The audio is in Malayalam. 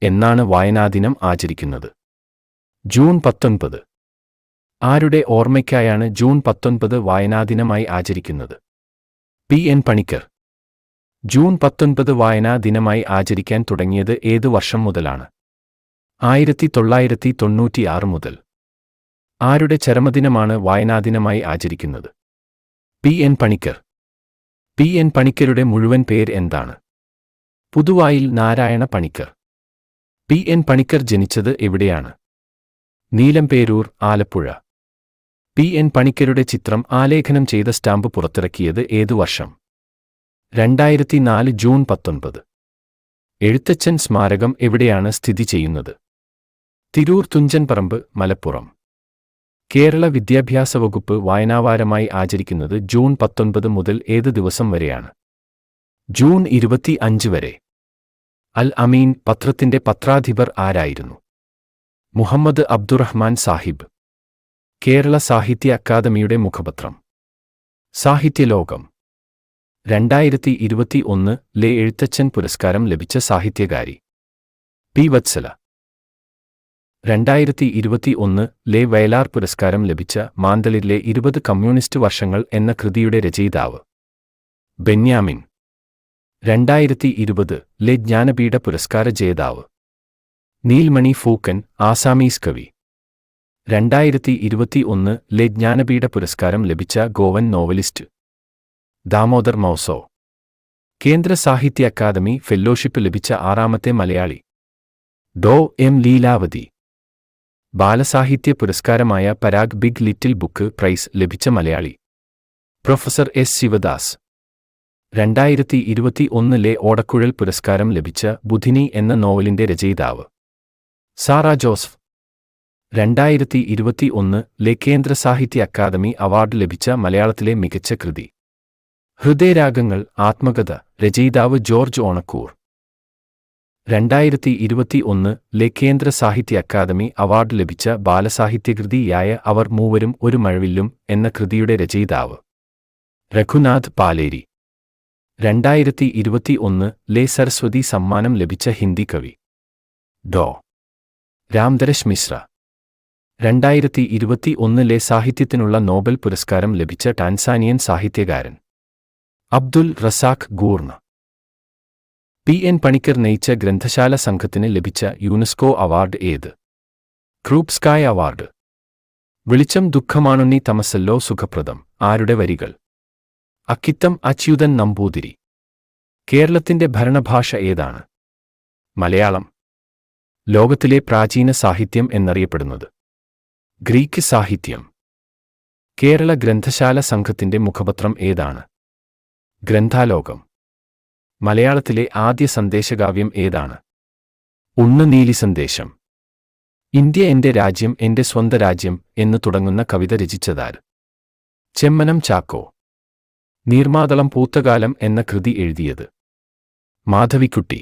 എന്നാണ് വായനാദിനം ആചരിക്കുന്നത്? ജൂൺ 19. ആരുടെ ഓർമ്മയ്ക്കായാണ് ജൂൺ 19 വായനാദിനമായി ആചരിക്കുന്നത്? P.N. പണിക്കർ. ജൂൺ 19 വായനാ ദിനമായി ആചരിക്കാൻ തുടങ്ങിയത് ഏതു വർഷം മുതലാണ്? 1996 മുതൽ. ആരുടെ ചരമദിനമാണ് വായനാദിനമായി ആചരിക്കുന്നത്? P.N. പണിക്കർ. P.N. പണിക്കരുടെ മുഴുവൻ പേര് എന്താണ്? പുതുവായിൽ നാരായണ പണിക്കർ. P.N. പണിക്കർ ജനിച്ചത് എവിടെയാണ്? നീലംപേരൂർ, ആലപ്പുഴ. P.N. പണിക്കരുടെ ചിത്രം ആലേഖനം ചെയ്ത സ്റ്റാമ്പ് പുറത്തിറക്കിയത് ഏതു വർഷം? 2004 ജൂൺ 19. എഴുത്തച്ഛൻ സ്മാരകം എവിടെയാണ് സ്ഥിതി ചെയ്യുന്നത്? തിരൂർ തുഞ്ചൻപറമ്പ്, മലപ്പുറം. കേരള വിദ്യാഭ്യാസ വകുപ്പ് വായനാവാരമായി ആചരിക്കുന്നത് ജൂൺ 19 മുതൽ ഏത് ദിവസം വരെയാണ്? ജൂൺ 25 വരെ. അൽ അമീൻ പത്രത്തിന്റെ പത്രാധിപർ ആരായിരുന്നു? മുഹമ്മദ് അബ്ദുറഹ്മാൻ സാഹിബ്. കേരള സാഹിത്യ അക്കാദമിയുടെ മുഖപത്രം? സാഹിത്യലോകം. 2021 എഴുത്തച്ഛൻ പുരസ്കാരം ലഭിച്ച സാഹിത്യകാരി? പി. വത്സല. 2021 വയലാർ പുരസ്കാരം ലഭിച്ച മാന്തളിരിലെ 20 കമ്മ്യൂണിസ്റ്റ് വർഷങ്ങൾ എന്ന കൃതിയുടെ രചയിതാവ്? ബെന്യാമിൻ. 2020 ജ്ഞാനപീഠ പുരസ്കാര ജേതാവ്? നീൽമണി ഫൂക്കൻ, ആസാമീസ് കവി. 2021 ജ്ഞാനപീഠ പുരസ്കാരം ലഭിച്ച ഗോവൻ നോവലിസ്റ്റ്? ദാമോദർ മൗസോ. കേന്ദ്ര സാഹിത്യ അക്കാദമി ഫെല്ലോഷിപ്പ് ലഭിച്ച ആറാമത്തെ മലയാളി? ഡോ. എം. ലീലാവതി. ബാലസാഹിത്യ പുരസ്കാരമായ Parag big little book prize ലഭിച്ച മലയാളി? Professor S. ശിവദാസ്. 2021 ഓടക്കുഴൽ പുരസ്കാരം ലഭിച്ച ബുധിനി എന്ന നോവലിന്റെ രചയിതാവ്? Sara Joseph. 2021 കേന്ദ്ര സാഹിത്യ അക്കാദമി അവാർഡ് ലഭിച്ച മലയാളത്തിലെ മികച്ച കൃതി? ഹൃദയരാഗങ്ങൾ, ആത്മകഥ. രചയിതാവ് ജോർജ് ഓണക്കൂർ. 2021 കേന്ദ്ര സാഹിത്യ അക്കാദമി അവാർഡ് ലഭിച്ച ബാലസാഹിത്യകൃതിയായ അവർ മൂവരും ഒരു മഴവില്ലും എന്ന കൃതിയുടെ രചയിതാവ്? രഘുനാഥ് പാലേരി. 2021 സരസ്വതി സമ്മാനം ലഭിച്ച ഹിന്ദി കവി? ഡോ. രാംദരശ് മിശ്ര. 2021 സാഹിത്യത്തിനുള്ള നോബൽ പുരസ്കാരം ലഭിച്ച ടാൻസാനിയൻ സാഹിത്യകാരൻ? അബ്ദുൽ റസാഖ് ഗൂർണ. P.N. പണിക്കർ നയിച്ച ഗ്രന്ഥശാല സംഘത്തിന് ലഭിച്ച യുനെസ്കോ അവാർഡ് ഏത്? ക്രൂപ്സ്കായ് അവാർഡ്. വെളിച്ചം ദുഃഖമാണുണ്ണി തമസല്ലോ സുഖപ്രദം. ആരുടെ വരികൾ? അക്കിത്തം അച്യുതൻ നമ്പൂതിരി. കേരളത്തിന്റെ ഭരണഭാഷ ഏതാണ്? മലയാളം. ലോകത്തിലെ പ്രാചീന സാഹിത്യം എന്നറിയപ്പെടുന്നത്? ഗ്രീക്ക് സാഹിത്യം. കേരള ഗ്രന്ഥശാല സംഘത്തിന്റെ മുഖപത്രം ഏതാണ്? ഗ്രന്ഥാലോകം. മലയാളത്തിലെ ആദ്യ സന്ദേശകാവ്യം ഏതാണ്? ഉണ്ണുനീലി സന്ദേശം. ഇന്ത്യ എന്റെ രാജ്യം, എന്റെ സ്വന്ത രാജ്യം എന്ന് തുടങ്ങുന്ന കവിത രചിച്ചതാര്? ചെമ്മനം ചാക്കോ. നീർമാതളം പൂത്തകാലം എന്ന കൃതി എഴുതിയത്? മാധവിക്കുട്ടി.